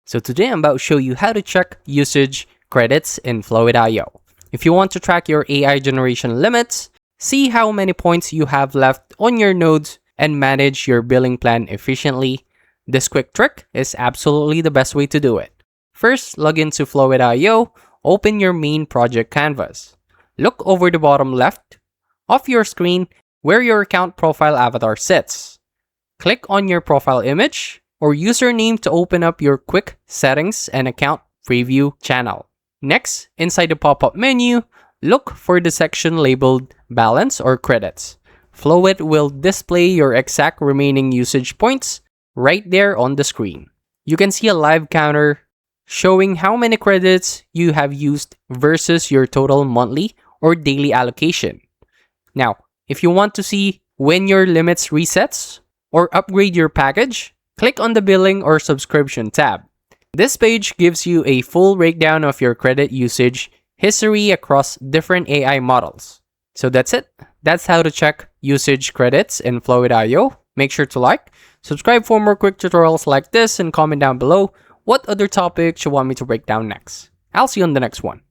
So today I'm about to show you how to check usage credits in Fluid.io. If you want to track your AI generation limits, see how many points you have left on your nodes, and manage your billing plan efficiently, this quick trick is absolutely the best way to do it. First, log into Fluid.io, open your main project canvas. Look over the bottom left of your screen where your account profile avatar sits. Click on your profile image or username to open up your quick settings and account preview channel. Next, inside the pop-up menu, look for the section labeled balance or credits. Fluid will display your exact remaining usage points right there on the screen. You can see a live counter showing how many credits you have used versus your total monthly or daily allocation. Now, if you want to see when your limits resets or upgrade your package, click on the Billing or Subscription tab. This page gives you a full breakdown of your credit usage history across different AI models. So that's it. That's how to check usage credits in Fluid.io. Make sure to like, subscribe for more quick tutorials like this, and comment down below what other topics you want me to break down next. I'll see you on the next one.